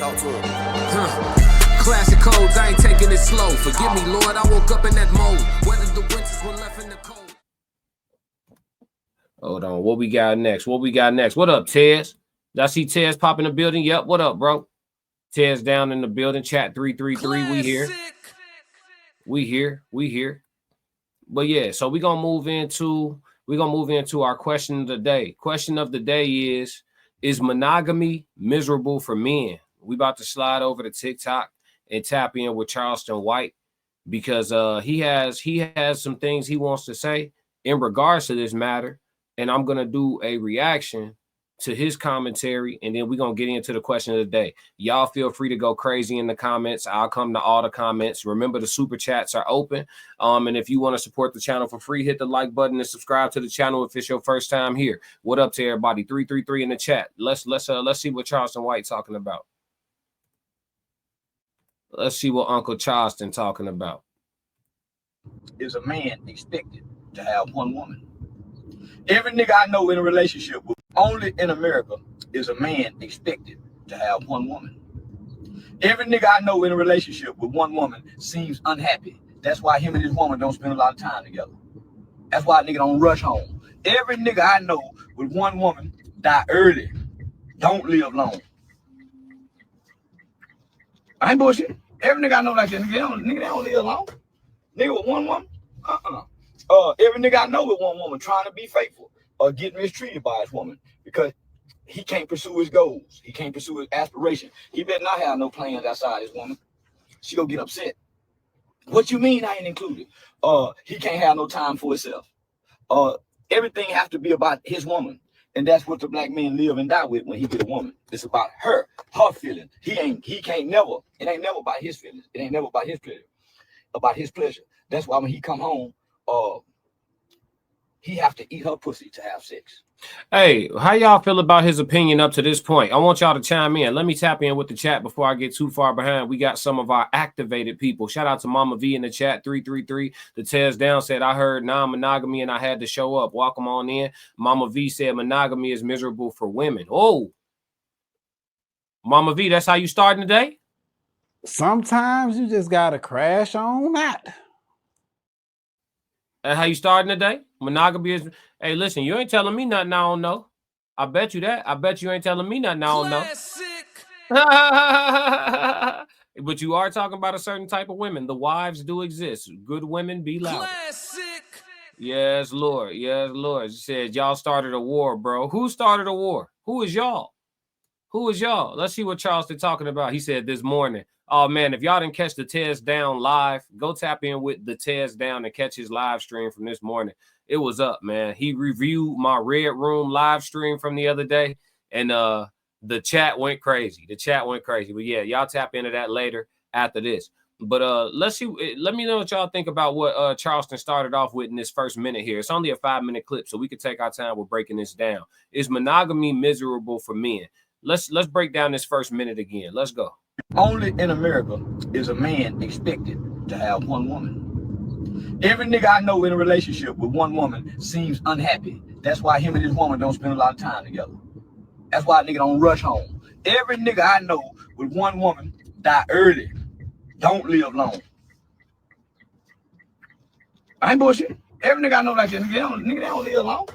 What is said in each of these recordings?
Talk to him. Classic codes, I ain't taking it slow. Forgive me, Lord, I woke up in that mode. Whether the winters were left in the cold. Hold on, what we got next? What up, Tez? Did I see Tez pop in the building? Yep, what up, bro? Tez down in the building, chat 333. We here. But yeah, so we're gonna move into our question of the day. Question of the day is monogamy miserable for men? We about to slide over to TikTok and tap in with Charleston White because he has some things he wants to say in regards to this matter, and I'm gonna do a reaction to his commentary, and then we're gonna get into the question of the day. Y'all feel free to go crazy in the comments. I'll come to all the comments. Remember, the super chats are open. And if you want to support the channel for free, hit the like button and subscribe to the channel if it's your first time here. What up to everybody? 333 in the chat. Let's see what Charleston White talking about. Let's see what Uncle Charleston talking about. Is a man expected to have one woman? Every nigga I know in a relationship with, only in America is a man expected to have one woman. Every nigga I know in a relationship with one woman seems unhappy. That's why him and his woman don't spend a lot of time together. That's why a nigga don't rush home. Every nigga I know with one woman die early, don't live long. I ain't bullshit. Every nigga I know like that, nigga don't live long. Nigga with one woman, every nigga I know with one woman trying to be faithful or get mistreated by his woman because he can't pursue his goals. He can't pursue his aspiration. He better not have no plans outside his woman. She gonna get upset. What you mean I ain't included? He can't have no time for himself. Everything has to be about his woman. And that's what the black men live and die with when he get a woman. It's about her feelings. It ain't never about his feelings. It ain't never about his pleasure. That's why when he come home, he have to eat her pussy to have sex. Hey, how y'all feel about his opinion up to this point? I want y'all to chime in. Let me tap in with the chat before I get too far behind. We got some of our activated people. Shout out to Mama V in the chat, 333. The Tez down said, I heard non-monogamy and I had to show up. Welcome on in. Mama V said monogamy is miserable for women. Oh, Mama V, that's how you starting today? Sometimes you just gotta crash on that. That's how you starting today? Monogamy is. Hey, listen, you ain't telling me nothing I don't know. I bet you that. I bet you ain't telling me nothing I don't know. But you are talking about a certain type of women. The wives do exist. Good women be loud. Yes, Lord. Yes, Lord. She said y'all started a war, bro. Who started a war? Who is y'all? Who is y'all? Let's see what Charleston talking about. He said this morning. Oh, man, if y'all didn't catch the Tez Down live, go tap in with the Tez Down and catch his live stream from this morning. It was up, man. He reviewed my Red Room live stream from the other day, and the chat went crazy. But, yeah, y'all tap into that later after this. But let's see. Let me know what y'all think about what Charleston started off with in this first minute here. It's only a 5-minute clip, so we can take our time with breaking this down. Is monogamy miserable for men? Let's break down this first minute again. Let's go. Only in America is a man expected to have one woman. Every nigga I know in a relationship with one woman seems unhappy. That's why him and his woman don't spend a lot of time together. That's why a nigga don't rush home. Every nigga I know with one woman die early, don't live long. I ain't bullshit. Every nigga I know like that, nigga don't live long.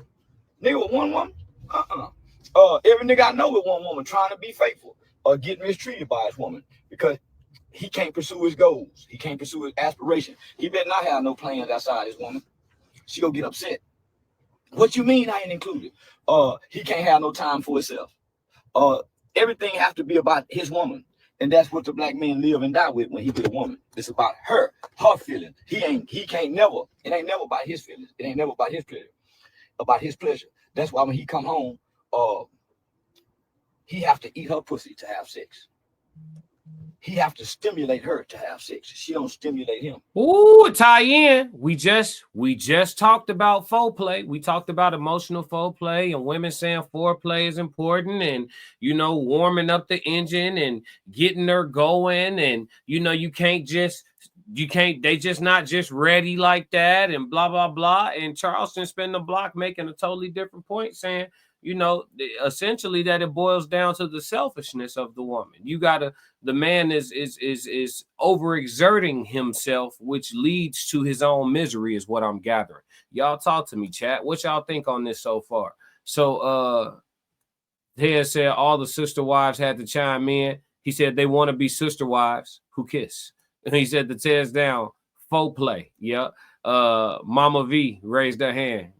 Nigga with one woman, every nigga I know with one woman trying to be faithful or get mistreated by his woman because he can't pursue his goals. He can't pursue his aspiration. He better not have no plans outside his woman. She gonna get upset. What you mean I ain't included? He can't have no time for himself. Everything has to be about his woman. And that's what the black men live and die with when he get a woman. It's about her feelings. It ain't never about his feelings. It ain't never about his pleasure. That's why when he come home, he have to eat her pussy to have sex. He have to stimulate her to have sex. She don't stimulate him. Ooh, tie in. We just talked about foreplay. We talked about emotional foreplay and women saying foreplay is important and, warming up the engine and getting her going. And, they just not just ready like that and blah, blah, blah. And Charleston spin the block making a totally different point saying, essentially that it boils down to the selfishness of the woman. The man is overexerting himself, which leads to his own misery, is what I'm gathering. Y'all talk to me, chat. What y'all think on this so far? So Ted said all the sister wives had to chime in. He said they want to be sister wives who kiss. And he said the Ted's down, foreplay. Yeah. Mama V raised her hand.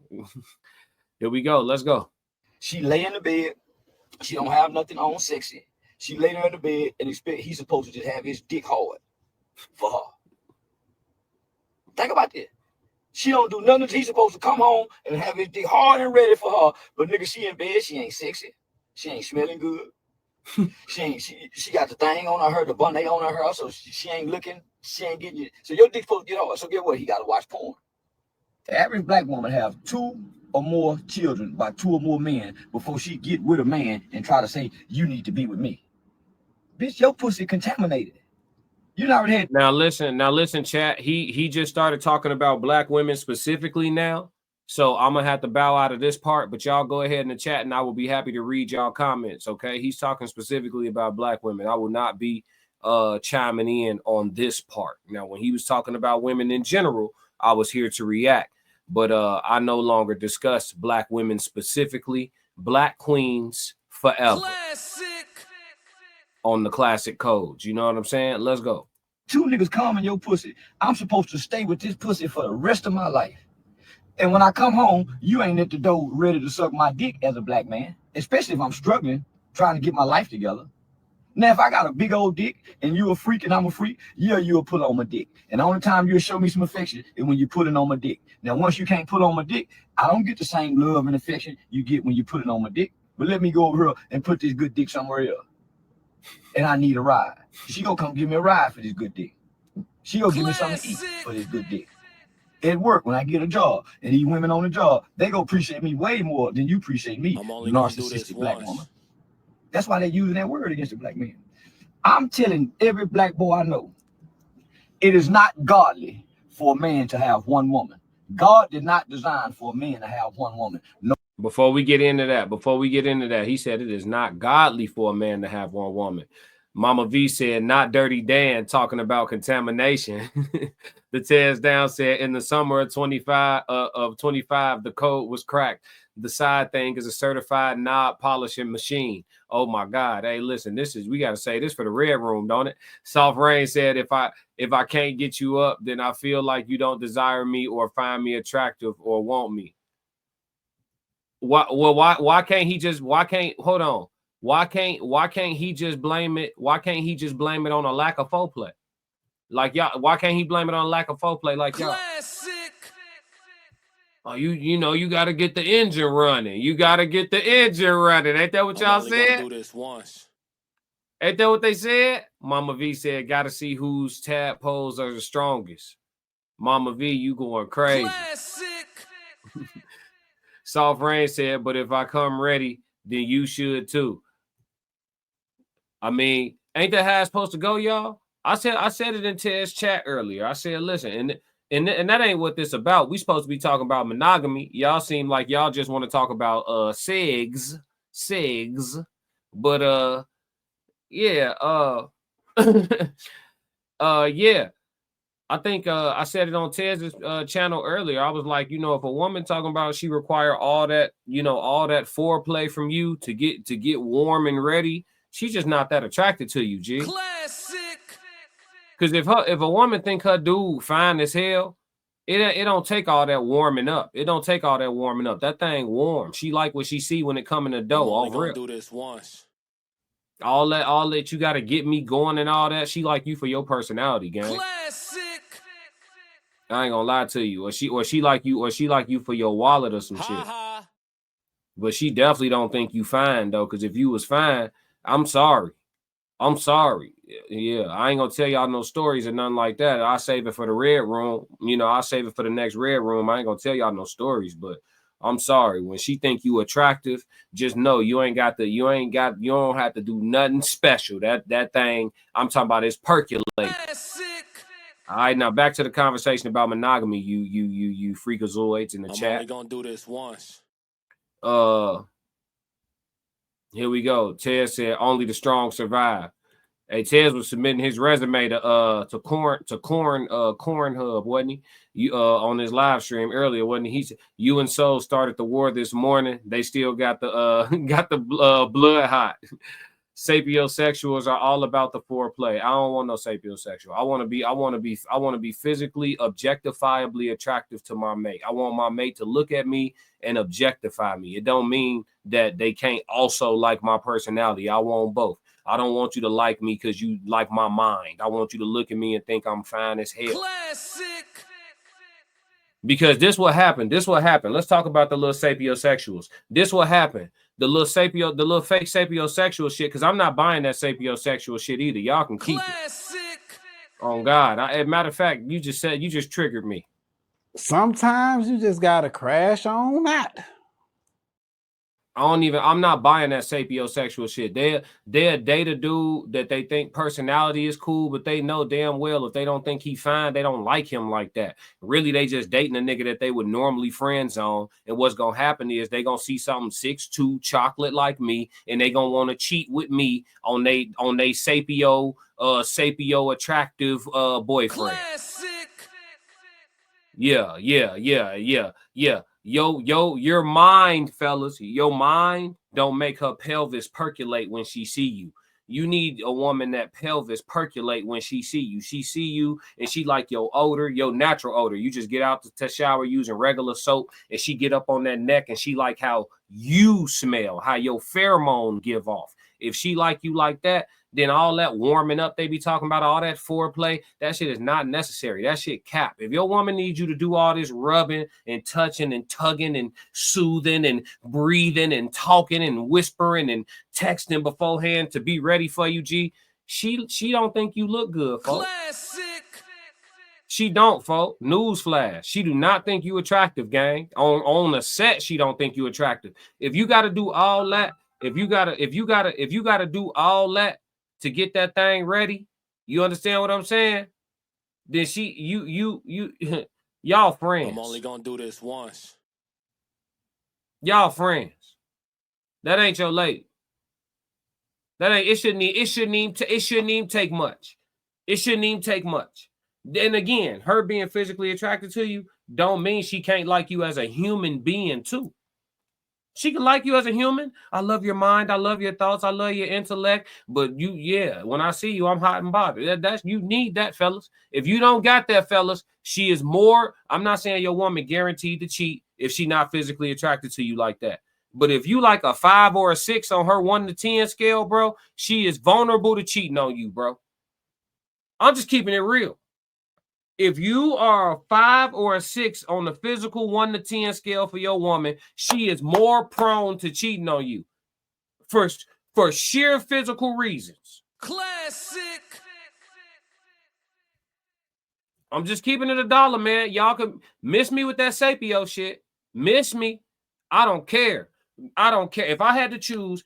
Here we go. Let's go. She lay in the bed. She don't have nothing on sexy. She lay there in the bed and expect he's supposed to just have his dick hard for her. Think about that. She don't do nothing. He's supposed to come home and have his dick hard and ready for her. But nigga, she in bed. She ain't sexy. She ain't smelling good. She got the thing on her, the bunny on her, so she ain't looking. She ain't getting you. So your dick supposed to get hard. So get what? He got to watch porn. The average black woman have 2 or more children by 2 or more men before she get with a man and try to say, you need to be with me. Bitch, your pussy contaminated. You never had. Now listen, chat. He just started talking about black women specifically now. So I'm gonna have to bow out of this part, but y'all go ahead in the chat and I will be happy to read y'all comments. Okay. He's talking specifically about black women. I will not be chiming in on this part. Now, when he was talking about women in general, I was here to react. But I no longer discuss black women specifically. Black queens forever. Classic. On the classic codes. You know what I'm saying? Let's go. 2 niggas come in your pussy. I'm supposed to stay with this pussy for the rest of my life. And when I come home, you ain't at the door ready to suck my dick as a black man, especially if I'm struggling, trying to get my life together. Now, if I got a big old dick and you a freak and I'm a freak, yeah, you'll pull on my dick. And the only time you'll show me some affection is when you're putting on my dick. Now, once you can't put on my dick, I don't get the same love and affection you get when you put it on my dick. But let me go over here and put this good dick somewhere else. And I need a ride. She gonna come give me a ride for this good dick. She gonna give me something to eat for this good dick. At work, when I get a job, and these women on the job, they gonna appreciate me way more than you appreciate me, narcissistic black woman. That's why they're using that word against the black man. I'm telling every black boy I know, it is not godly for a man to have one woman. God did not design for a man to have one woman. No. Before we get into that, he said it is not godly for a man to have one woman. Mama V said, not Dirty Dan talking about contamination. The Tears Down said, in the summer of 25, the code was cracked. The side thing is a certified knob polishing machine. Oh my God. Hey, listen, we got to say this for the red room, don't it? Soft Rain said, if I can't get you up, then I feel like you don't desire me or find me attractive or want me. Why can't he just blame it? Why can't he just blame it on a lack of foreplay? Like y'all, why can't he blame it on a lack of foreplay like y'all? Classic. Oh, you got to get the engine running. You got to get the engine running. Ain't that what y'all said? Do this once. Ain't that what they said? Mama V said, got to see whose tadpoles are the strongest. Mama V, you going crazy. Classic. Soft Rain said, but if I come ready, then you should too. I mean, ain't that how it's supposed to go, y'all? I said it in Ted's chat earlier. I said, listen, and that ain't what this about. We supposed to be talking about monogamy. Y'all seem like y'all just want to talk about SIGs. But yeah, yeah. I think I said it on Ted's channel earlier. I was like, if a woman talking about she require all that, all that foreplay from you to get warm and ready, she's just not that attracted to you, G. Classic. Because if a woman think her dude fine as hell, it don't take all that warming up. It don't take all that warming up. That thing warm. She like what she see when it come in the door. All real. Do this once. All that you got to get me going and all that. She like you for your personality, gang. Classic. I ain't gonna lie to you. Or she like you for your wallet or some shit. But she definitely don't think you fine though. Because if you was fine, I'm sorry. Yeah, I ain't gonna tell y'all no stories or nothing like that. I'll save it for the red room. I'll save it for the next red room. I ain't gonna tell y'all no stories, but I'm sorry. When she think you attractive, just know you don't have to do nothing special. That thing I'm talking about is percolating. All right, now back to the conversation about monogamy. You freakazoids in the chat. I'm only gonna do this once. Here we go. Ted said only the strong survive. Hey, Tez was submitting his resume to Cornhub, wasn't he? You on his live stream earlier, wasn't he? He said you and Soul started the war this morning. They still got the blood hot. Sapiosexuals are all about the foreplay. I don't want no sapiosexual. I want to be physically, objectifiably attractive to my mate. I want my mate to look at me and objectify me. It don't mean that they can't also like my personality. I want both. I don't want you to like me because you like my mind. I want you to look at me and think I'm fine as hell. Classic. Because this what happened. This what happened. Let's talk about the little sapiosexuals. This what happened. The little fake sapiosexual shit. Because I'm not buying that sapiosexual shit either. Y'all can keep it. Oh God. As a matter of fact, you just triggered me. Sometimes you just gotta crash on that. I'm not buying that sapiosexual shit. They'll date a dude that they think personality is cool, but they know damn well if they don't think he fine, they don't like him like that. Really, they just dating a nigga that they would normally friend zone. And what's gonna happen is they gonna see something 6'2" chocolate like me, and they gonna want to cheat with me on they sapio attractive boyfriend. Classic. Yeah. Your mind, fellas, your mind don't make her pelvis percolate when she see you. You need a woman that pelvis percolate when she see you. She see you and she like your odor, your natural odor. You just get out to shower using regular soap and she get up on that neck and she like how you smell, how your pheromone give off. If she like you like that, then all that warming up they be talking about, all that foreplay, that shit is not necessary. That shit cap. If your woman needs you to do all this rubbing and touching and tugging and soothing and breathing and talking and whispering and texting beforehand to be ready for you, G, she don't think you look good, folks. Classic. She don't, folks. Newsflash. She do not think you attractive, gang. On the set, she don't think you attractive. If you got to do all that, if you gotta do all that to get that thing ready, you understand what I'm saying? Then you y'all friends. I'm only gonna do this once. Y'all friends. That ain't your lady. That ain't. It shouldn't even take much. It shouldn't even take much. Then again, her being physically attracted to you don't mean she can't like you as a human being too. She can like you as a human. I love your mind. I love your thoughts. I love your intellect. But when I see you, I'm hot and bothered. You need that, fellas. If you don't got that, fellas, she is more. I'm not saying your woman guaranteed to cheat if she not physically attracted to you like that. But if you like a 5 or a 6 on her 1 to 10 scale, bro, she is vulnerable to cheating on you, bro. I'm just keeping it real. If you are a 5 or a 6 on the physical 1 to 10 scale for your woman, she is more prone to cheating on you for sheer physical reasons. Classic. I'm just keeping it $1, man. Y'all can miss me with that sapio shit. Miss me. I don't care. If I had to choose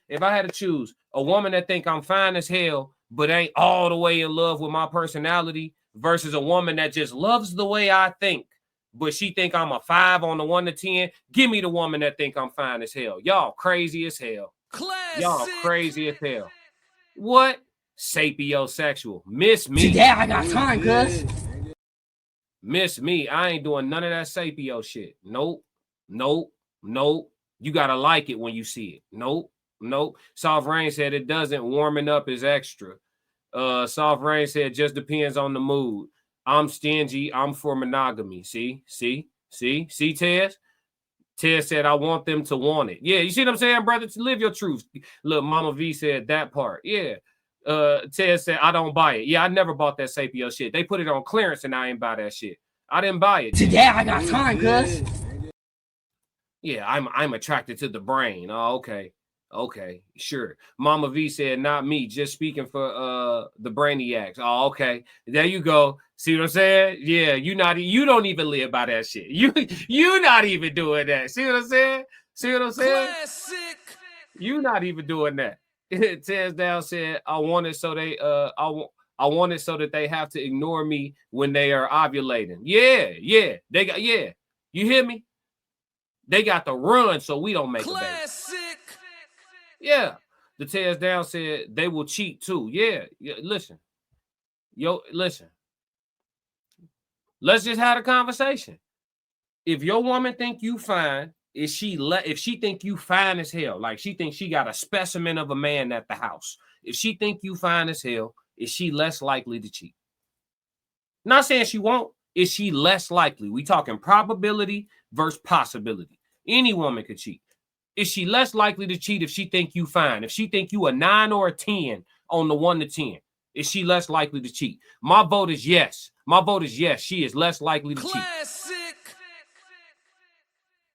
a woman that think I'm fine as hell, but ain't all the way in love with my personality, versus a woman that just loves the way I think, but she think I'm a 5 on the 1 to 10. Give me the woman that think I'm fine as hell. Y'all crazy as hell. Classic. Y'all crazy as hell. What? Sapiosexual. Miss me. Yeah, I got time, cuz. Miss me. I ain't doing none of that sapio shit. Nope. You gotta like it when you see it. Nope. Soft Rain said it doesn't. Warming up is extra. Soft Rain said just depends on the mood. I'm stingy. I'm for monogamy. See, Tez? Tez said I want them to want it. Yeah, you see what I'm saying, brother? To live your truth. Look, Mama V said that part. Yeah. Tez said I don't buy it. Yeah, I never bought that sapio shit. They put it on clearance and I ain't buy that shit. I didn't buy it. Yeah, I got time, cuz. Yeah, I'm attracted to the brain. Oh, okay, sure. Mama V said, not me, just speaking for the brainiacs. Oh, okay. There you go. See what I'm saying? Yeah, you don't even live by that shit. You not even doing that. See what I'm saying? Classic. You not even doing that. Tez Down said, I want it so that they have to ignore me when they are ovulating. Yeah. They got You hear me? They got to run so we don't make a baby. Yeah. The tears down said they will cheat too. Yeah, listen. Listen. Let's just have a conversation. If your woman think you fine, if she think you fine as hell, like she thinks she got a specimen of a man at the house, if she think you fine as hell, is she less likely to cheat? Not saying she won't. Is she less likely? We talking probability versus possibility. Any woman could cheat. Is she less likely to cheat if she think you fine? If she think you a 9 or a 10 on the 1 to 10, is she less likely to cheat? My vote is yes. My vote is yes. She is less likely to cheat.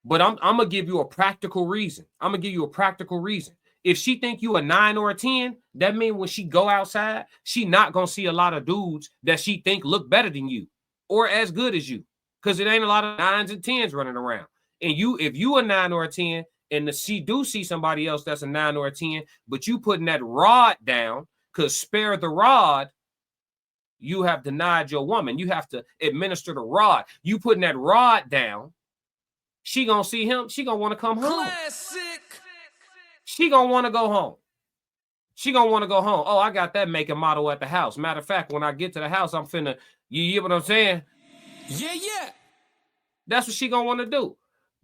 But I'm gonna give you a practical reason. I'm gonna give you a practical reason. If she think you a 9 or a 10, that means when she go outside, she not gonna see a lot of dudes that she think look better than you or as good as you, because it ain't a lot of 9s and 10s running around. And if you a 9 or a 10, and she do see somebody else that's a 9 or a 10, but you putting that rod down, because spare the rod, you have denied your woman. You have to administer the rod. You putting that rod down, she gonna see him. She gonna want to come home. Classic. She gonna want to go home. She gonna want to go home. Oh, I got that make and model at the house. Matter of fact, when I get to the house, I'm finna, you hear what I'm saying? Yeah. That's what she gonna want to do.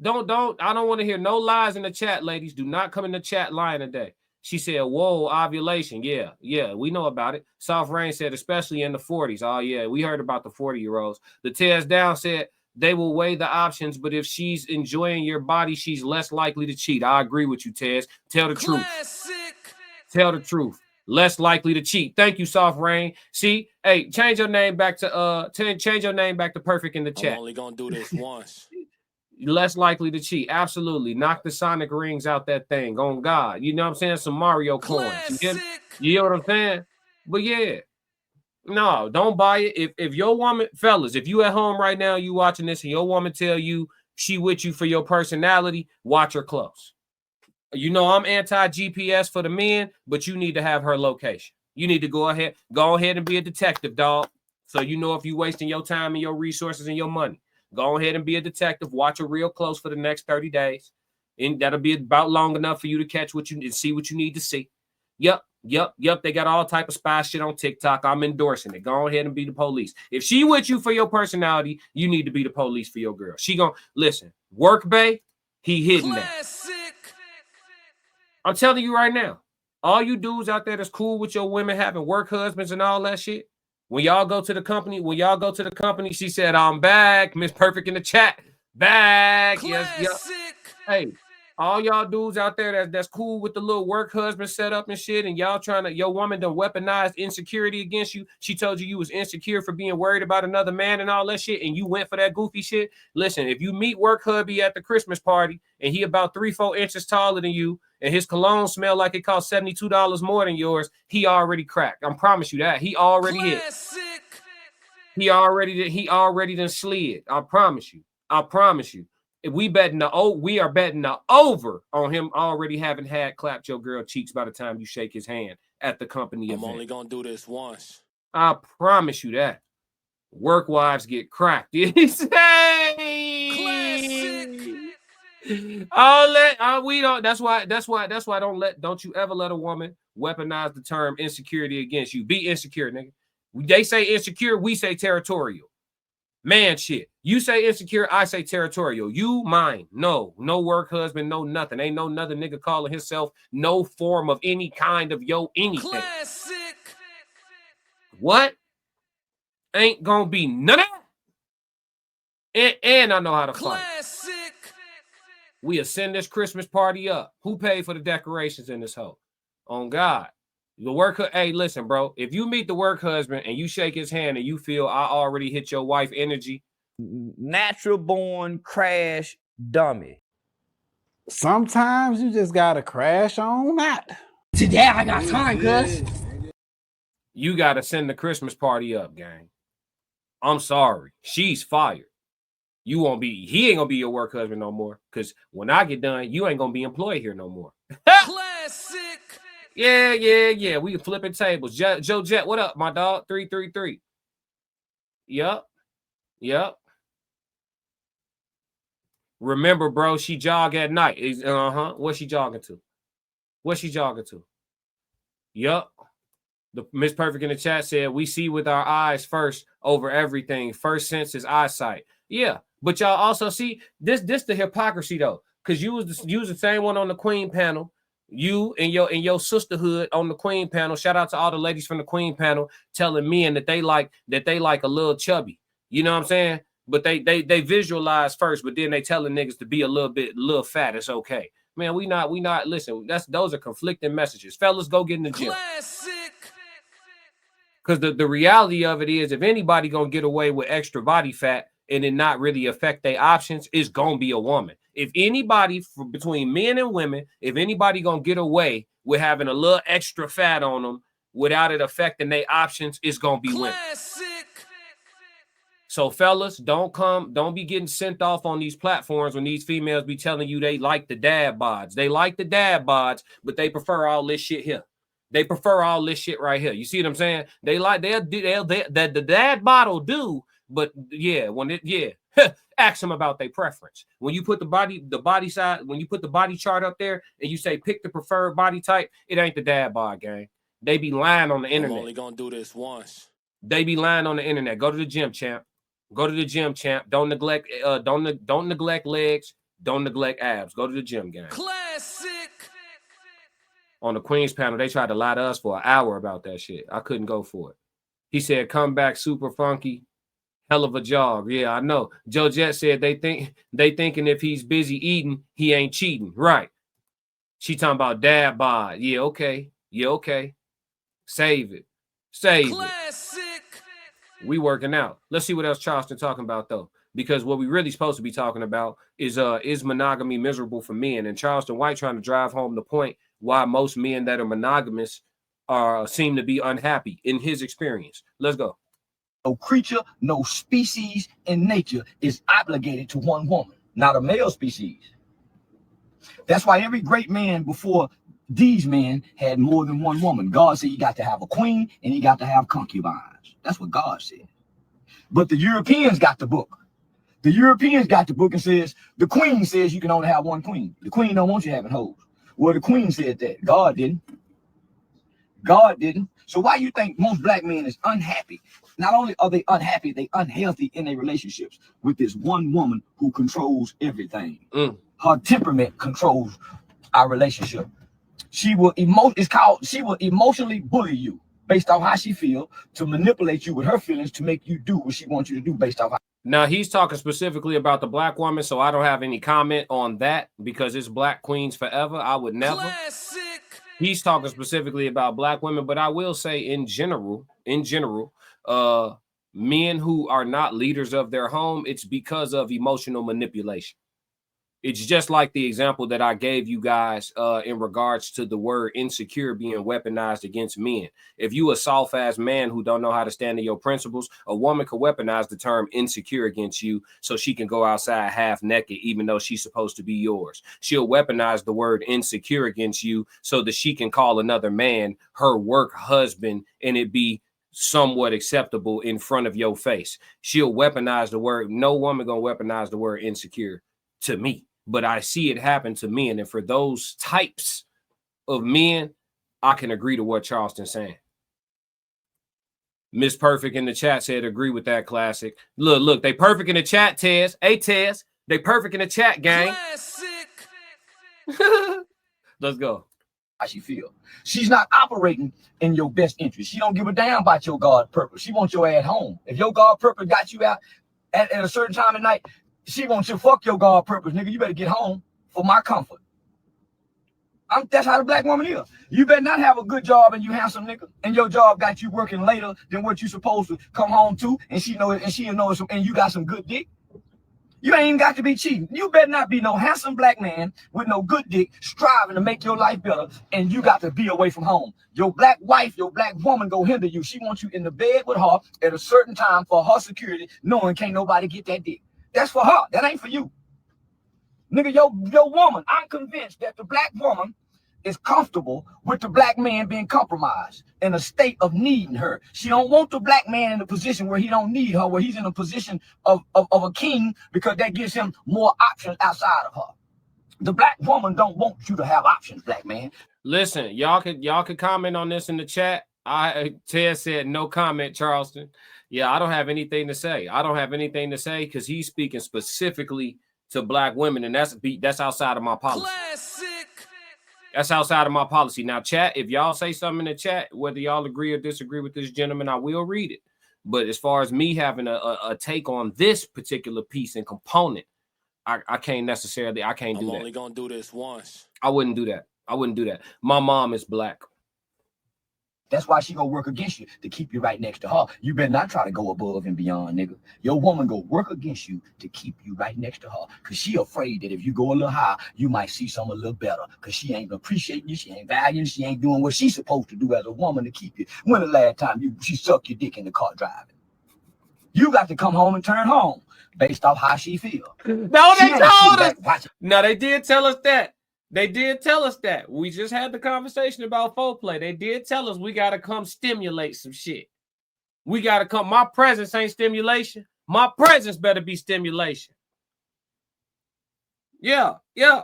I don't want to hear no lies in the chat, ladies. Do not come in the chat lying today. She said, whoa, ovulation. Yeah, we know about it. Soft Rain said, especially in the 40s. Oh, yeah, we heard about the 40-year-olds. The tears down said, they will weigh the options, but if she's enjoying your body, she's less likely to cheat. I agree with you, Tez. Tell the truth. Tell the truth. Less likely to cheat. Thank you, Soft Rain. See, hey, change your name back to perfect in the chat. I'm only gonna do this once. Less likely to cheat. Absolutely. Knock the Sonic rings out that thing. On God. You know what I'm saying? Some Mario coins. You hear what I'm saying? But yeah. No, don't buy it. If your woman, fellas, if you at home right now, you watching this, and your woman tell you she with you for your personality, watch her close. You know I'm anti-GPS for the men, but you need to have her location. You need to go ahead and be a detective, dog. So you know if you wasting your time and your resources and your money. Go ahead and be a detective. Watch her real close for the next 30 days. And that'll be about long enough for you to catch what you and see what you need to see. Yep. They got all type of spy shit on TikTok. I'm endorsing it. Go ahead and be the police. If she with you for your personality, you need to be the police for your girl. She gonna listen. Work bay, he hitting that. I'm telling you right now, all you dudes out there that's cool with your women having work husbands and all that shit. When y'all go to the company, she said, I'm back. Miss Perfect in the chat. Back. Classic. Yes. Hey, all y'all dudes out there that's cool with the little work husband setup and shit, and y'all your woman done weaponized insecurity against you. She told you was insecure for being worried about another man and all that shit, and you went for that goofy shit. Listen, if you meet work hubby at the Christmas party, and he about 3-4 inches taller than you, and his cologne smell like it costs $72 more than yours, he already cracked. I promise you that. He already hit. He already done slid. I promise you. If we are betting the over on him already having had clapped your girl cheeks by the time you shake his hand at the company event. I'm only gonna do this once. I promise you that. Work wives get cracked. You say That's why don't you ever let a woman weaponize the term insecurity against you. Be insecure, nigga. They say insecure, we say territorial. Man shit. You say insecure, I say territorial. You mine. No work husband, no nothing. Ain't no another nigga calling himself no form of any kind of anything. Classic. What? Ain't gonna be none of that. And I know how to fight. Classic. We'll send this Christmas party up. Who paid for the decorations in this hole? On God. Hey, listen, bro. If you meet the work husband and you shake his hand and you feel I already hit your wife energy. Natural born crash dummy. Sometimes you just gotta crash on that. Today I got time, cuz. You gotta send the Christmas party up, gang. I'm sorry. She's fired. He ain't gonna be your work husband no more. Cause when I get done, you ain't gonna be employed here no more. Classic. Yeah. We flipping tables. Joe Jet, what up, my dog? 333. Yup. Remember, bro, she jog at night. What's she jogging to? Yup. The Miss Perfect in the chat said, we see with our eyes first over everything. First sense is eyesight. Yeah, but y'all also see this the hypocrisy though, because you was the same one on the Queen panel. You and your sisterhood on the Queen panel. Shout out to all the ladies from the Queen panel telling men that they like a little chubby. You know what I'm saying? But they visualize first, but then they telling niggas to be a little fat. It's okay. Man, we not listen. Those are conflicting messages. Fellas, go get in the gym. Because the reality of it is, if anybody gonna get away with extra body fat and it not really affect their options, it's gonna be a woman. If anybody between men and women, if anybody gonna get away with having a little extra fat on them without it affecting their options, it's gonna be women. So fellas, don't be getting sent off on these platforms when these females be telling you they like the dad bods. They like the dad bods, but they prefer all this shit here. They prefer all this shit right here. You see what I'm saying? They like the dad bod will do, but yeah, ask them about their preference. When you put the body side, when you put the body chart up there and you say pick the preferred body type, it ain't the dad bod, gang. They be lying on the internet. I'm only gonna do this once. They be lying on the internet. Go to the gym, champ. Go to the gym, champ. Don't neglect legs. Don't neglect abs. Go to the gym, gang. Classic. On the Queen's panel, they tried to lie to us for an hour about that shit. I couldn't go for it. He said, come back super funky. Hell of a jog. Yeah, I know. Joe Jet said they thinking if he's busy eating, he ain't cheating. Right. She talking about dad bod. Yeah, okay. Yeah, okay. Save it. Save Classic. it. We working out. Let's see what else Charleston talking about, though. Because what we really supposed to be talking about is monogamy miserable for men? And Charleston White trying to drive home the point why most men that are monogamous seem to be unhappy in his experience. Let's go. No creature, no species in nature is obligated to one woman, not a male species. That's why every great man before these men had more than one woman. God said you got to have a queen and you got to have concubines. That's what God said. But the Europeans got the book. The Europeans got the book and says, the queen says you can only have one queen. The queen don't want you having hoes. Well, the queen said that. God didn't. God didn't. So why you think most black men is unhappy? Not only are they unhappy, they unhealthy in their relationships with this one woman who controls everything. Her temperament controls our relationship. She will emotionally bully you based on how she feels, to manipulate you with her feelings to make you do what she wants you to do based off how. Now, he's talking specifically about the black woman, so I don't have any comment on that because it's black queens forever. I would never. Classic. He's talking specifically about black women, but I will say in general, men who are not leaders of their home, it's because of emotional manipulation. It's just like the example that I gave you guys in regards to the word insecure being weaponized against men. If you a soft-ass man who don't know how to stand to your principles, a woman could weaponize the term insecure against you so she can go outside half naked, even though she's supposed to be yours. She'll weaponize the word insecure against you so that she can call another man her work husband and it be somewhat acceptable in front of your face. She'll weaponize the word. No woman gonna weaponize the word insecure to me. But I see it happen to men. And for those types of men, I can agree to what Charleston's saying. Miss Perfect in the chat said, agree with that, classic. Look, they perfect in the chat, Tez. Hey, Tez, they perfect in the chat, gang. Let's go. How she feel. She's not operating in your best interest. She don't give a damn about your God purpose. She wants your ass home. If your God purpose got you out at a certain time of night, she wants you to fuck your God purpose, nigga. You better get home for my comfort. That's how the black woman is. You better not have a good job and you handsome nigga, and your job got you working later than what you supposed to come home to, and she know it, and she'll know it, and you got some good dick. You ain't even got to be cheating. You better not be no handsome black man with no good dick striving to make your life better, and you got to be away from home. Your black wife, your black woman go hinder you. She wants you in the bed with her at a certain time for her security, knowing can't nobody get that dick. That's for her. That ain't for you. Nigga, your woman, I'm convinced that the black woman is comfortable with the black man being compromised in a state of needing her. She don't want the black man in a position where he don't need her, where he's in a position of a king, because that gives him more options outside of her. The black woman don't want you to have options, black man. Listen, y'all could comment on this in the chat. Ted said no comment, Charleston. Yeah, I don't have anything to say. I don't have anything to say because he's speaking specifically to black women, and that's outside of my policy. Classic. That's outside of my policy. Now, chat, if y'all say something in the chat, whether y'all agree or disagree with this gentleman, I will read it. But as far as me having a take on this particular piece and component, I can't necessarily, I can't do that. I'm only gonna do this once. I wouldn't do that. I wouldn't do that. My mom is black. That's why she gonna work against you to keep you right next to her. You better not try to go above and beyond, nigga. Your woman go work against you to keep you right next to her. Cause she afraid that if you go a little higher, you might see something a little better. Cause she ain't appreciating you, she ain't valuing, she ain't doing what she's supposed to do as a woman to keep you. When the last time she sucked your dick in the car driving? You got to come home and turn home based off how she feel. No, they told us. No, they did tell us that. They did tell us that. We just had the conversation about foreplay. They did tell us we got to come stimulate some shit. We got to come. My presence ain't stimulation. My presence better be stimulation. Yeah. I'm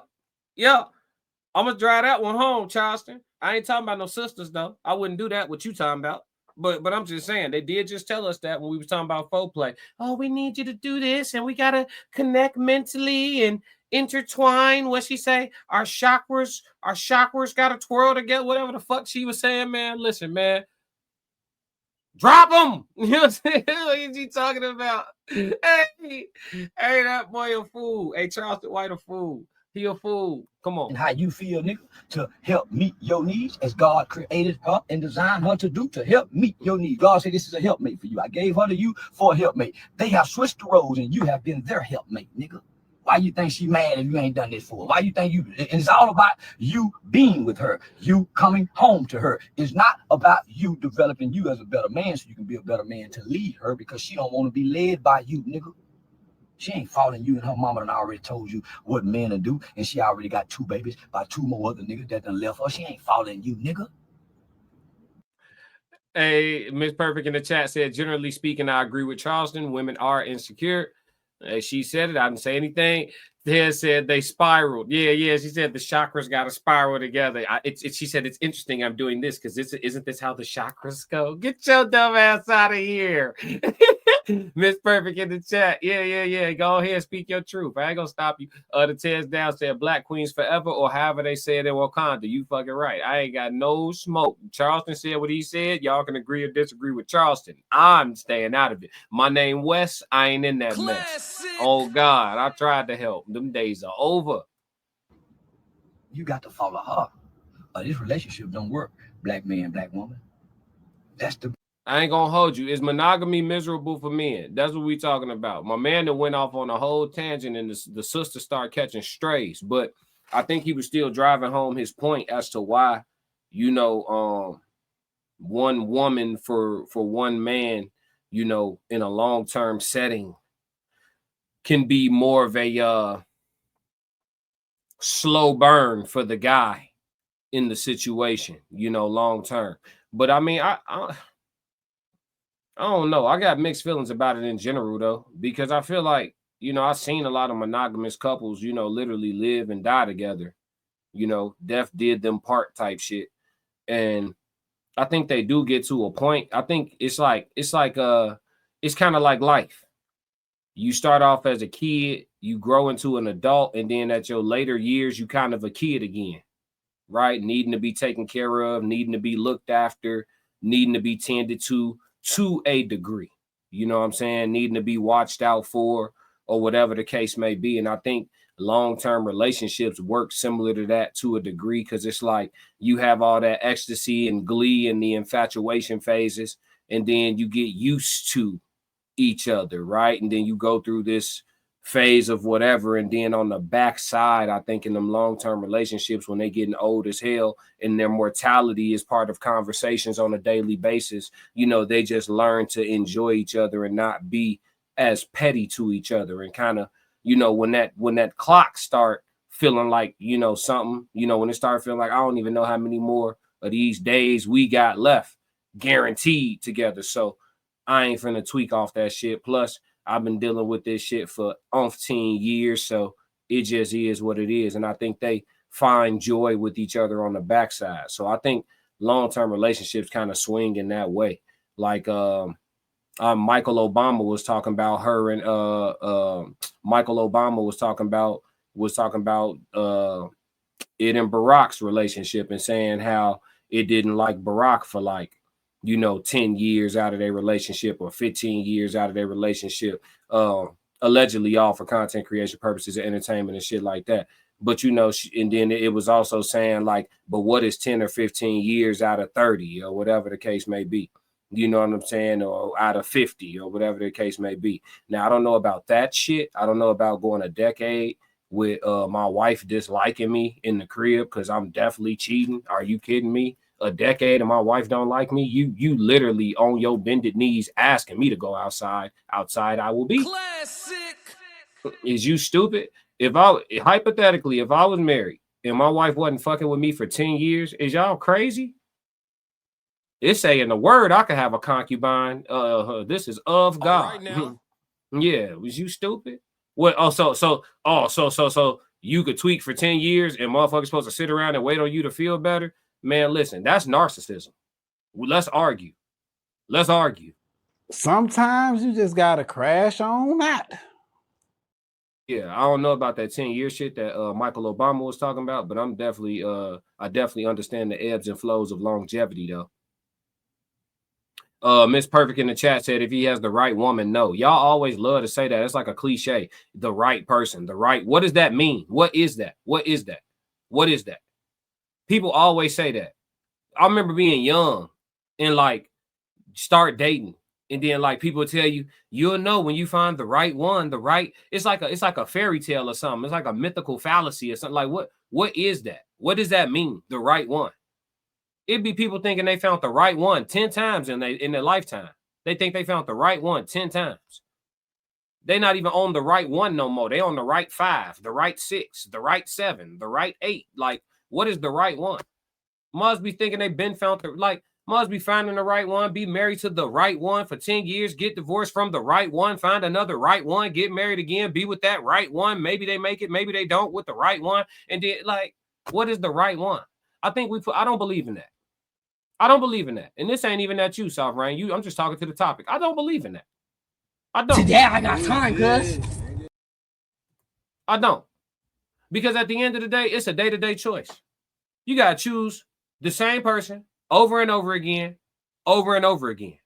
going to drive that one home, Charleston. I ain't talking about no sisters, though. I wouldn't do that. What you talking about? But I'm just saying, they did just tell us that when we were talking about foreplay. Oh, we need you to do this, and we got to connect mentally and intertwine. What she say? Our chakras got to twirl together. Whatever the fuck she was saying, man. Listen, man. Drop them. You know what I'm saying? What is he talking about? Hey, that boy a fool. Hey, Charleston White a fool. He a fool. Come on. And how you feel, nigga, to help meet your needs as God created her and designed her to do, to help meet your needs. God said this is a helpmate for you. I gave her to you for a helpmate. They have switched the roles and you have been their helpmate, nigga. Why you think she mad if you ain't done this for her? Why you think and it's all about you being with her, you coming home to her. It's not about you developing you as a better man so you can be a better man to lead her because she don't want to be led by you, nigga. She ain't following you, and her mama done already told you what men to do, and she already got 2 babies by 2 more other niggas that done left her. She ain't following you, nigga. Hey, Miss Perfect in the chat said, generally speaking, I agree with Charleston. Women are insecure. She said it. I didn't say anything. Ted said they spiraled. Yeah. She said the chakras got to spiral together. She said it's interesting I'm doing this because isn't this how the chakras go? Get your dumb ass out of here. Miss Perfect in the chat. Yeah. Go ahead, speak your truth. I ain't gonna stop you. The Ted's down said Black Queens forever, or however they say it in Wakanda. You fucking right. I ain't got no smoke. Charleston said what he said. Y'all can agree or disagree with Charleston. I'm staying out of it. My name Wes. I ain't in that mess. Oh God, I tried to help. Them days are over. You got to follow her. This relationship don't work. Black man, black woman. I ain't gonna hold you. Is monogamy miserable for men? That's what we talking about. My man that went off on a whole tangent and the sister started catching strays, but I think he was still driving home his point as to why, one woman for one man, in a long-term setting can be more of a slow burn for the guy in the situation, long term. But I mean, I don't know. I got mixed feelings about it in general, though, because I feel like, I've seen a lot of monogamous couples, literally live and die together. Death did them part type shit. And I think they do get to a point. I think it's kind of like life. You start off as a kid, you grow into an adult, and then at your later years, you kind of a kid again, right? Needing to be taken care of, needing to be looked after, needing to be tended to a degree, you know what I'm saying? Needing to be watched out for or whatever the case may be. And I think long-term relationships work similar to that to a degree because it's like you have all that ecstasy and glee in the infatuation phases, and then you get used to each other, right? And then you go through this phase of whatever, and then on the backside, I think in them long-term relationships, when they getting old as hell and their mortality is part of conversations on a daily basis, they just learn to enjoy each other and not be as petty to each other. And kind of, when that clock start feeling like, something, when it start feeling like I don't even know how many more of these days we got left guaranteed together. So I ain't finna tweak off that shit. Plus, I've been dealing with this shit for 15 years, so It just is what it is. And I think they find joy with each other on the backside. So I think long-term relationships kind of swing in that way. Like Michael Obama was talking about her, and Michael Obama was talking about it in Barack's relationship, and saying how it didn't like Barack for 10 years out of their relationship, or 15 years out of their relationship, allegedly all for content creation purposes and entertainment and shit like that. But and then it was also saying but what is 10 or 15 years out of 30 or whatever the case may be? You know what I'm saying? Or out of 50 or whatever the case may be. Now, I don't know about that shit. I don't know about going a decade with my wife disliking me in the crib because I'm definitely cheating. Are you kidding me? A decade and my wife don't like me? You literally on your bended knees asking me to go outside. Outside I will be. Classic. Is you stupid? If I was married and my wife wasn't fucking with me for 10 years, is y'all crazy? It's saying the word I could have a concubine. This is of God. Right now. Yeah, was you stupid? What? So you could tweak for 10 years and motherfuckers supposed to sit around and wait on you to feel better? Man, listen, that's narcissism. Let's argue. Sometimes you just gotta crash on that. Yeah, I don't know about that 10-year shit that Michael Obama was talking about, but I definitely understand the ebbs and flows of longevity though. Miss Perfect in the chat said, if he has the right woman, no. Y'all always love to say that. It's like a cliche. The right person, what does that mean? What is that? People always say that. I remember being young and start dating. And then people tell you, you'll know when you find the right one, it's like a fairy tale or something. It's like a mythical fallacy or something. What is that? What does that mean? The right one. It'd be people thinking they found the right one 10 times in their lifetime. They think they found the right one 10 times. They not even on the right one no more. They on the right 5, the right 6, the right 7, the right 8. What is the right one? Must be thinking they've been found must be finding the right one, be married to the right one for 10 years, get divorced from the right one, find another right one, get married again, be with that right one. Maybe they make it, maybe they don't with the right one. And then what is the right one? I don't believe in that. I don't believe in that. And this ain't even at you, Soft Rain. I'm just talking to the topic. I don't believe in that. I don't. Today I got time, cuz. I don't. Because at the end of the day, it's a day-to-day choice. You got to choose the same person over and over again, over and over again.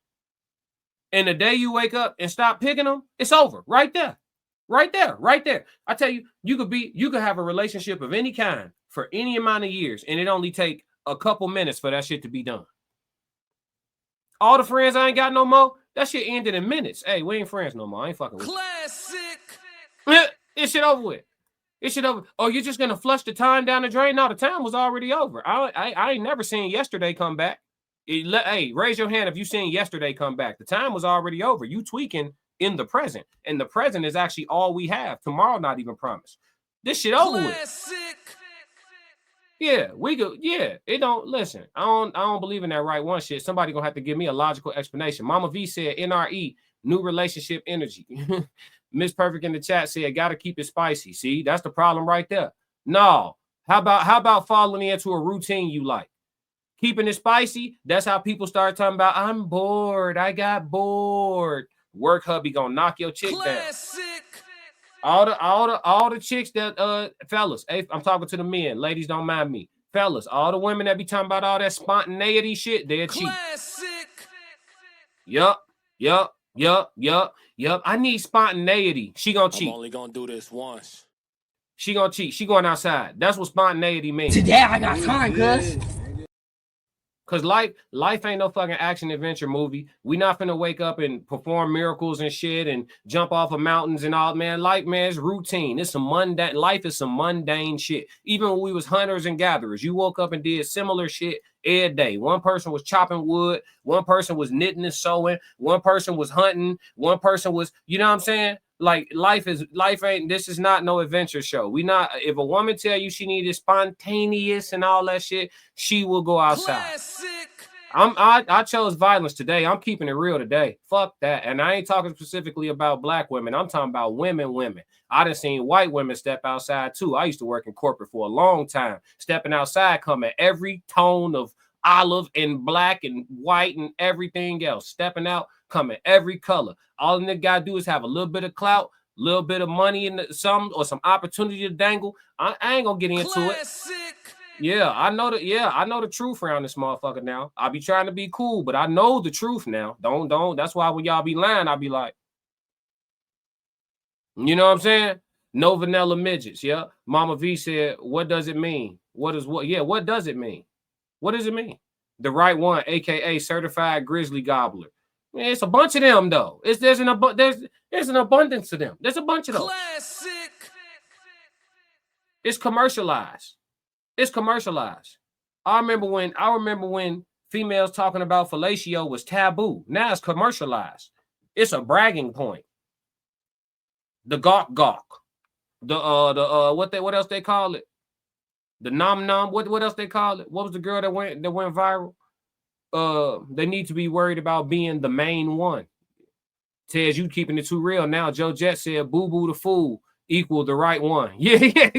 And the day you wake up and stop picking them, it's over. Right there. Right there. Right there. I tell you, you could have a relationship of any kind for any amount of years, and it only take a couple minutes for that shit to be done. All the friends I ain't got no more, that shit ended in minutes. Hey, we ain't friends no more. I ain't fucking with you. Classic. It's shit over with. It's shit over. Oh, you're just gonna flush the time down the drain? No, the time was already over. I ain't never seen yesterday come back. Hey, raise your hand if you seen yesterday come back. The time was already over. You tweaking in the present, and the present is actually all we have. Tomorrow not even promised. This shit over with. Yeah, we go. Yeah, it don't listen. I don't believe in that right one shit. Somebody gonna have to give me a logical explanation. Mama V said NRE, new relationship energy. Miss Perfect in the chat said gotta keep it spicy. See, that's the problem right there. No, how about falling into a routine you like? Keeping it spicy. That's how people start talking about I'm bored. I got bored. Work hubby gonna knock your chick down. All the chicks that fellas, hey, I'm talking to the men. Ladies, don't mind me. Fellas, all the women that be talking about all that spontaneity shit, they're cheap. Yup. I need spontaneity. She gonna cheat. I'm only gonna do this once. She gonna cheat. She going outside. That's what spontaneity means. Today I got time, cuz. Cause life ain't no fucking action adventure movie. We not finna wake up and perform miracles and shit and jump off of mountains and all. Man, life, man, is routine. It's some mundane. Life is some mundane shit. Even when we was hunters and gatherers, you woke up and did similar shit every day. One person was chopping wood. One person was knitting and sewing. One person was hunting. One person was, you know what I'm saying? Life ain't, this is not no adventure show. If a woman tell you she needed spontaneous and all that shit, she will go outside. Classic. I chose violence today. I'm keeping it real today. Fuck that. And I ain't talking specifically about black women. I'm talking about women. I done seen white women step outside too. I used to work in corporate for a long time. Stepping outside, coming every tone of olive and black and white and everything else. Stepping out, coming every color. All the nigga gotta do is have a little bit of clout, a little bit of money in some opportunity to dangle. I ain't gonna get into it. Yeah, I know the truth around this motherfucker now. I be trying to be cool, but I know the truth now. Don't. That's why when y'all be lying, I be like, you know what I'm saying? No vanilla midgets. Yeah. Mama V said, what does it mean? What does it mean? What does it mean? The right one, aka certified grizzly gobbler. Man, it's a bunch of them though. There's an abundance of them. There's a bunch of those. Classic. It's commercialized. It's commercialized. I remember when females talking about fellatio was taboo. Now it's commercialized. It's a bragging point. The gawk. What else they call it? The nom. What else they call it? What was the girl that went viral? They need to be worried about being the main one. Tez, you keeping it too real now. Joe Jet said boo boo the fool equal the right one. Yeah.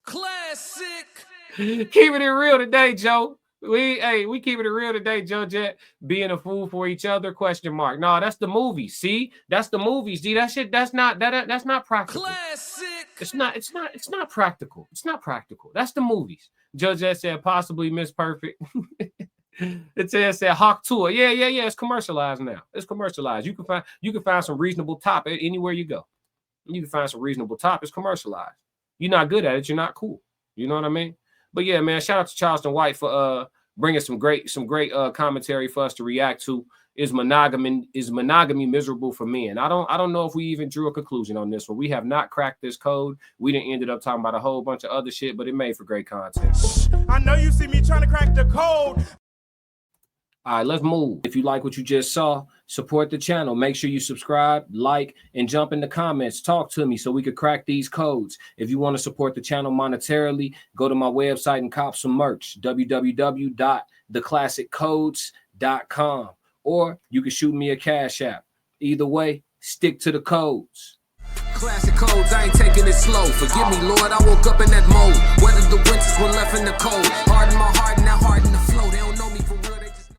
Classic. Keeping it real today, Joe. We keeping it real today, Joe Jet. Being a fool for each other? ? No, that's the movie. See, that's the movies. See, that shit. That's not practical. Classic. It's not practical. It's not practical. That's the movies. Joe Jet said possibly Miss Perfect. It said Hawk Tour. Yeah. It's commercialized now. It's commercialized. You can find some reasonable top anywhere you go. You can find some reasonable top. It's commercialized. You're not good at it. You're not cool. You know what I mean? But yeah, man, shout out to Charleston White for bringing some great commentary for us to react to. Is monogamy miserable for men? I don't know if we even drew a conclusion on this one. We have not cracked this code. We didn't ended up talking about a whole bunch of other shit, but it made for great content. I know you see me trying to crack the code. All right, let's move. If you like what you just saw, support the channel. Make sure you subscribe, like, and jump in the comments. Talk to me so we could crack these codes. If you want to support the channel monetarily, go to my website and cop some merch, www.theclassiccodes.com. Or you can shoot me a Cash App. Either way, stick to the codes. Classic codes, I ain't taking it slow. Forgive me, Lord, I woke up in that mode. Weathered the winters when left in the cold. Harden my heart and now harden the flow. They don't